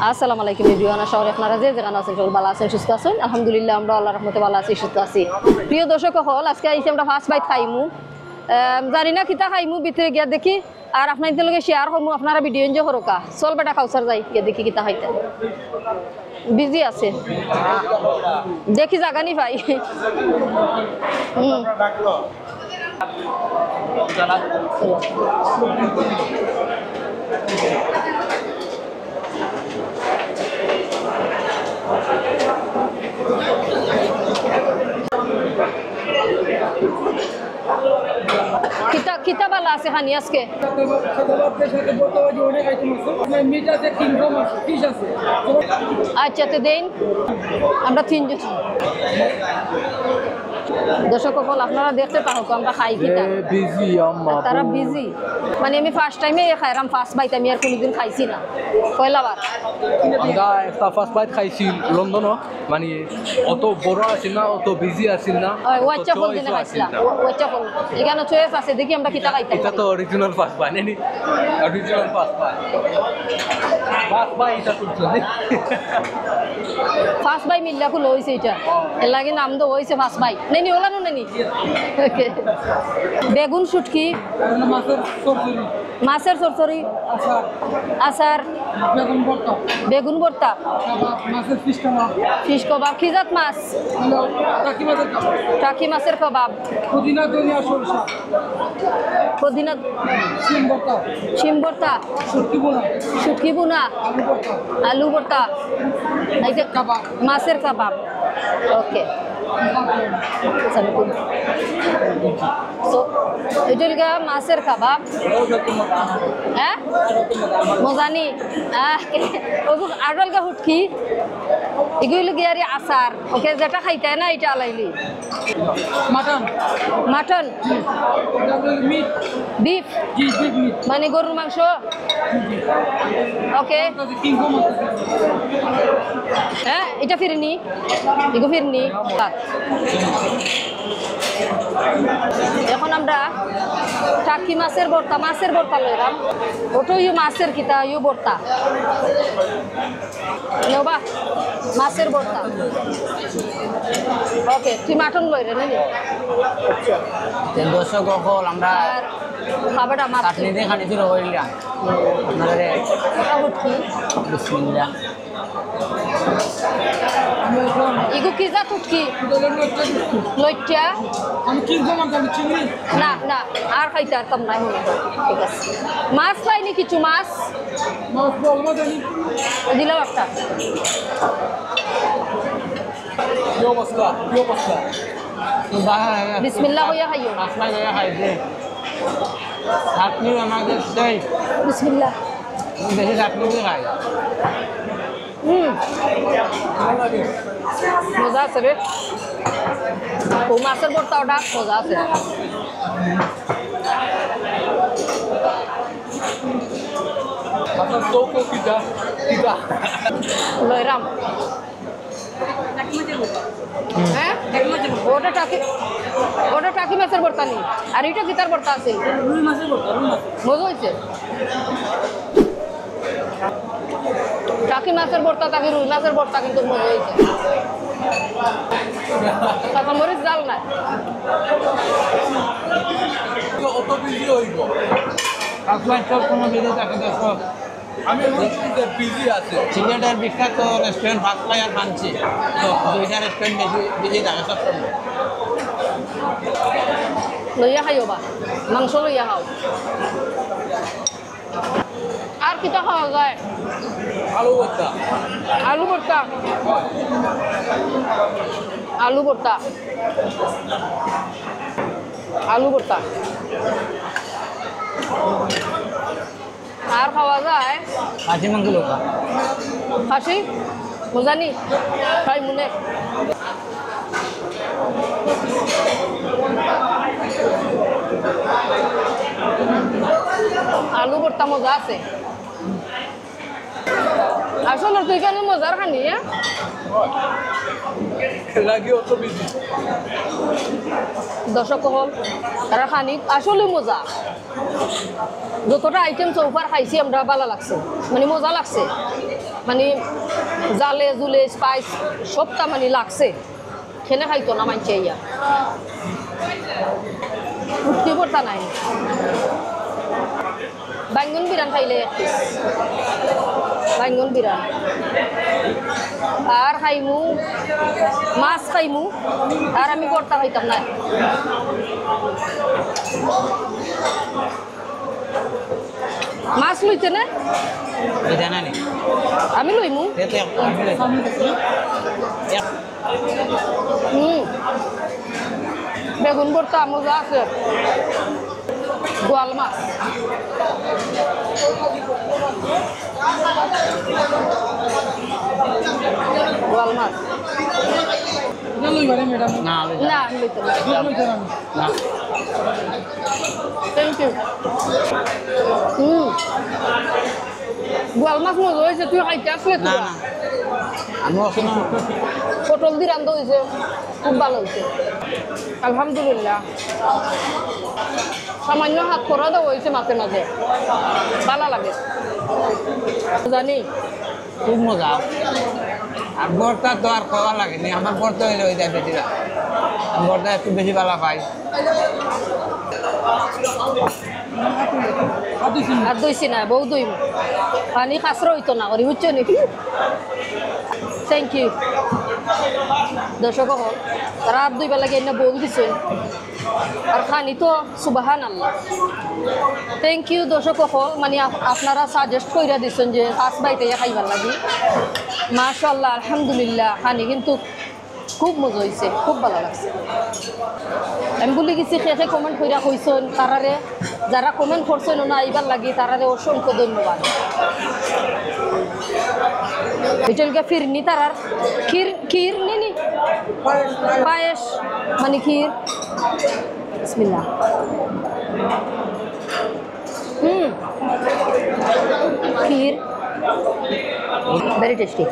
আসসালামু আলাইকুম এভরিওয়ান, আশা করি আপনারা যে যেখানে আছেন সকল ভালো আছেন, সুস্থ আছেন। আলহামদুলিল্লাহ আমরা আল্লাহর রহমতে ভালো আছি, সুস্থ আছি। প্রিয় দর্শক হল, আজকে আইসি আমরা ফার্স্ট বাইট খাইমু, জানি না কিতা খাইমু, ভিতরে গিয়া দেখি আর আপনাদের লগে শেয়ার করমু। আপনারা ভিডিও এনজয় করোকা। চল বেটা কাউসার যাই গিয়া দেখি কিতা খাইতে। বিজি আছে দেখি জাগানি ভাই। কিতা বালা আছে খানি আজকে? আচ্ছা তো দেন, আমরা তিনজন। দর্শক সকল আপনারা দেখতে থাকুক আমরা খাই কিতা। তারা বিজি, মানে আমি ফার্স্ট টাইমে খাইলাম ফার্স্ট বাইট, আমি আর কোনোদিন খাইছি না, পয়লাবার। আমরা একটা ফার্স্ট বাইট খাইছি লন্ডনও, মানে অত বড় আছিল না, অত বিজি আছিল না, ওয়াচ্চা ফল দিনে খাইছিলাম। ওয়াচ্চা ফল এখানে চয়েস আছে, দেখি আমরা কিতা খাইতে। এটা তো অরিজিনাল ফার্স্ট বাইট নেনি, অরিজিনাল ফার্স্ট বাইট এটা করছো ফার্স্ট বাই মিল্লা খুলো হয়েছে, এটা এর লাগে নাম তো হয়েছে ফার্স্ট বাই। নেনি ওলা নো নেনি বেগুন শুটকি, মাছের চরচরি, আচার, বেগুন ভর্তা, ফিশ কবাব। কি জাত মাছ? টাকি মাছের কবাব, পুদিনা, শিম ভর্তা, শুটকি বোনা, আলু ভর্তা, মাছের কাবাব। ওকে, এটা মাছের কাবাব। হ্যাঁ মজানি আড়লগা হুটকি, এগুলো গিয়ে আচার। ওকে, যেটা খাইতে না এটা আলাইলি। মাটন, বিফ মানে গরুর মাংস। ওকে, হ্যাঁ এটা ফিরনি, এগো ফিরনি। এখন আমরা টাকি মাছের ভর্তা, মাছের ভর্তা লইলাম। ওটো ইউ মাছের কিতা ইউ ভর্তা নেবা, মাছের ভর্তা। ওকে, তুই মাটন লই রে নাকি? দর্শক হল আমরা খাবারটা চাটনি দিয়ে খানি শুরু করিলাম আপনাদের। হুটকি বিসমিল্লাহ। ইগু কি জাত হুটকি? লইটা না না, আর খাইতে আরতাম না। ঠিক আছে, মাছ পাইনি কিছু? মাছ দিলাম একটা। বিসমিল্লাহ হইয়া খাইও। চাটনি আমাদের বিসমিল্লাহ। বেশি চাটনি দিয়ে খাই। মজা আছে রে, ও মাছের ভর্তা ওটা মজা আছে। লইরাম হ্যাঁ, ওটা টাকি মাছের ভর্তা নেই, আর এটা গীতার ভর্তা আছে। মজা হয়েছে। টাকি মাছের ভর্তা টাকি রুই মাছের ভর্তা কিন্তু মজা হয়েছে। মরিচ জাল না, সিলেটের বিখ্যাত রেস্টুরেন্ট ফার্স্ট বাই আর ফান্সি, তো দুইটা রেস্টুরেন্ট বেশি বেশি থাকে সবসময়। লইয়া খাইও বা মাংস লইয়া খাও। আর কিটা খাওয়া যায়? আলু ভর্তা, আলু ভর্তা, আলু ভর্তা, আলু ভর্তা। আর খাওয়া যায় খাসি মাংস লোকা, খাসি মজানি খাই মনে। আলু ভর্তা মজা আছে আসলে। তুই কেন মজার খানি? দর্শক হল তারা খানি আসলে মজা। যতটা আইটেম চৌফার খাইছি আমরা ভালো লাগছে, মানে মজা লাগছে। মানে জালে জুলে স্পাইস সবটা মানে লাগছে খেনে খাইতো না মানছে ইয়া উঠতে পড়তা নাই বাইঙ্গন বিরান খাইলে এক পিস বাইঙ্গন বিরান আর খাইমু মাছ খাইমু আর আমি ভর্তা খাইতাম না মাছ লইতে না জানা নেই আমি লইমু বেগুন ভর্তা মজা আছে গোয়াল মাছ গোয়াল মাছ না না আমি লইতে না থ্যাংক ইউ গোয়াল মাছ মজা হয়েছে তুই খাইতে আসলে না না আমি অসুবিধা পটল দিয়ে রান্ধা হয়েছে খুব ভালো হয়েছে আলহামদুলিল্লাহ সামান্য হাত করা দেওয়া হয়েছে মাঝে মাঝে ভালো লাগে জানি খুব মজা আর ভর্তা তো আর খাওয়া লাগেনি আমার ভর্তা হইলে ওই যায় বেশি ভর্তা একটু বেশি ভালো পাই আর দইছি না বউ দইম পানি খাসরা হইতো না করি বুঝছো নাকি থ্যাংক ইউ দর্শক হল তারা আর দুই বেলা গিয়ে বউ দিছে আর খানি তো সুবাহান আল্লাহ থ্যাংক ইউ দর্শক হল মানে আপনারা সাজেস্ট করে দিচ্ছেন যে ফাঁস বাইতে খাইবার লাগি মাশাআল্লাহ আলহামদুলিল্লাহ খানি কিন্তু খুব মজা হয়েছে খুব ভালো লাগছে আমি বলে গেছি খেয়ে কমেন্ট করে কইছেন তারারে যারা কমেন্ট করছেন না এইবার লাগি তারারে অসংখ্য ধন্যবাদ এটাকে ফিরনি তারার ক্ষীর ক্ষীর নিনি পায়েস মানে ক্ষীর বিসমিল্লাহ ক্ষীর ভেরি টেস্টি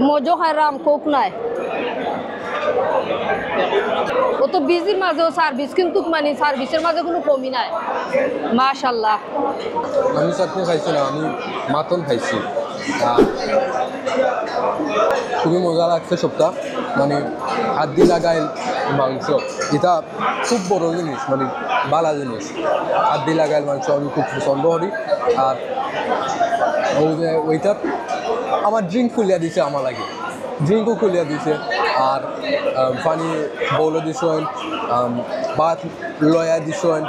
মজো খাইরাম কোক নাই ও তো বিজির মাঝেও সার্ভিস কিন্তু মানে সার্ভিসের মাঝে কোনো কমি নাই মাশাআল্লাহ আমি চাটনি খাইছি না আমি মাটন খাইছি খুবই মজা লাগছে সবটা মানে হাড্ডি লাগাই মাংস এটা খুব বড় জিনিস মানে ভালো জিনিস হাড্ডি লাগাই মাংস আমি খুব পছন্দ করি আর ওইটা আমার ড্রিঙ্ক খুলিয়া দিছে আমার লাগে ড্রিঙ্কও খুলিয়া দিছে আর পানি বলে দিছেন ভাত লয়া দিছেন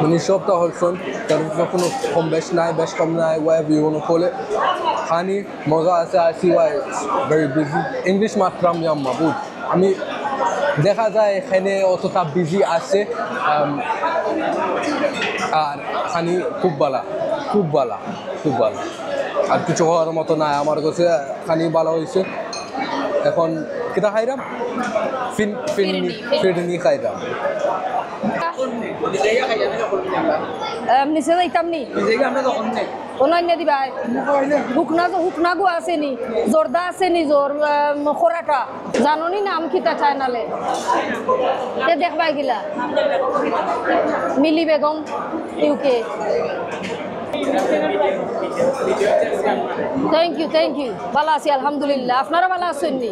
মানে সবটা হলছেন তার কোনো কম বেশ নাই বেশ কম নাই ওয়াই কোনো ফলে খানি মজা আছে আর সি ওয়াই ভেরি বিজি ইংলিশ মাত্রাম জাম্মা বুঝ আমি দেখা যায় এখানে অতটা বিজি আছে আর খানি খুব ভালো খুব ভালো খুব ভালো আর কিছু হওয়ার মতো নাই আমার কাছে খানি ভালো হয়েছে এখন কিতা খাইরাম ফিরনি খাইরাম নিচে যাইতাম নি অনন্য দিবা হুকনা গো আছে নি জর্দা আছে নি জোর খোরাটা জানো নি নাম কিতা চায় নালে তে দেখবাই গিলা মিলি বেগম ইউকে থ্যাংক ইউ ভালো আছি আলহামদুলিল্লাহ আপনারা ভালো আছেন নি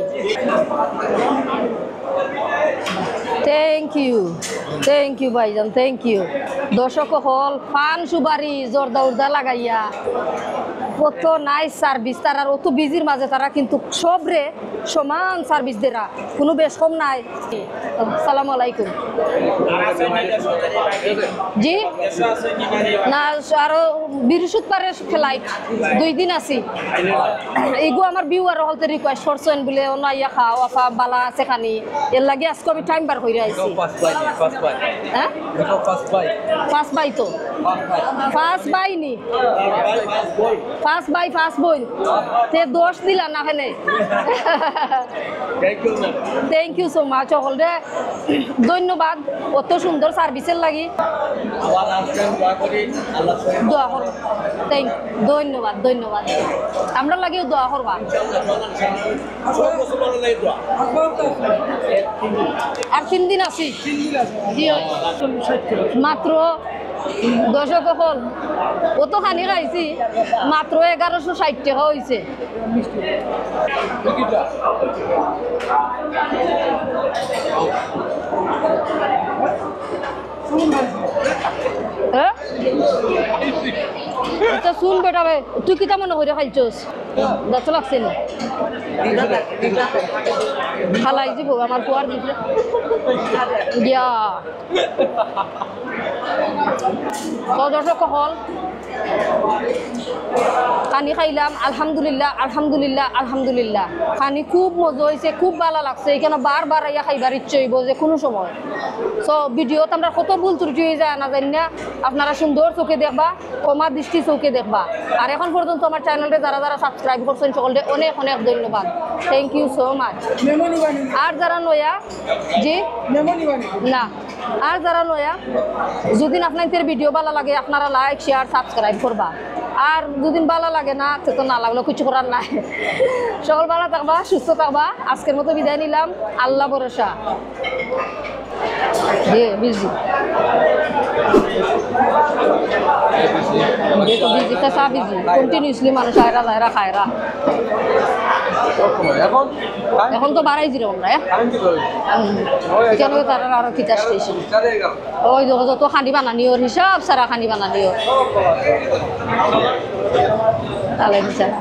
থ্যাংক ইউ ভাইজান থ্যাংক ইউ দর্শক হল পান সুবারি জর্দা উর্দা লাগাইয়া কত নাইস সার্ভিস তারা অত বিজির মাঝে তারা কিন্তু সবরে সমান সার্ভিস দেরা কোনো বেশ কম নাই আসসালামু আলাইকুম জি না আরো বৃহস্পতিবারের ফ্লাইট 2 দিন আছি এইগো আমার ভিউয়ার হলতে রিকোয়েস্ট করছেন বলে ওনা ইয়া খাও আপা বালা আছে খানি এর লাগে আজকে আমি টাইম বার কইরা আইছি হ্যাঁ ফার্স্ট বাই তো ফার্স্ট বাই নি ফার্স্ট বই তে দোষ দিলা না এখানে থ্যাংক ইউ সো মাচ সকলরে ধন্যবাদ অত সুন্দর সার্ভিসের লাগি দোয়া কর ধন্যবাদ আমরা লাগেও দোয়া করবা আর 3 দিন আছি মাত্র দর্শক হল অত খানি খাইছি মাত্র 1160 টাকা হয়েছে। হ্যাঁ আচ্ছা শুন বেটা ভাই তুই কিতা মনে করে খাইছস দশ লাগছে না খালাই দিব আমার কুয়ার দিবে গিয়া তো দর্শক হল পানি খাইলাম আলহামদুলিল্লাহ আলহামদুলিল্লাহ আলহামদুলিল্লাহ পানি খুব মজা হয়েছে খুব ভালো লাগছে এখানে বারবার আইয়া খাইবার ইচ্ছে হইব যে কোনো সময়। সো ভিডিওতে আমরা কত ভুল ত্রুটি হয়ে যায় না জানি না আপনারা সুন্দর চোখে দেখবা কমা দৃষ্টি চোখে দেখবা। আর এখন পর্যন্ত আমার চ্যানেলটা যারা যারা সাবস্ক্রাইব করছেন সকলকে অনেক অনেক ধন্যবাদ, থ্যাংক ইউ সো মাচ। আর যারা নয়া জি না আর যারা নয়া যদি আপনাদের ভিডিও ভালো লাগে আপনারা লাইক শেয়ার সাবস্ক্রাইব করবা। আর দুদিন ভালো লাগে না তো না লাগলো কিছু করার নাই। সকল ভালো থাকবা সুস্থ থাকবা। আজকের মতো বিদায় নিলাম, আল্লাহ ভরসা। বিজি কন্টিনিউসলি মানুষ আয়রা যায়রা খায়রা। এখন তো বাড়াই দিল আমরা কেন তারা আরো খিতা স্টেশন ওই যত খানি বানানিওর হিসাব সারা খানি বানানিওর তাহলে হিসাব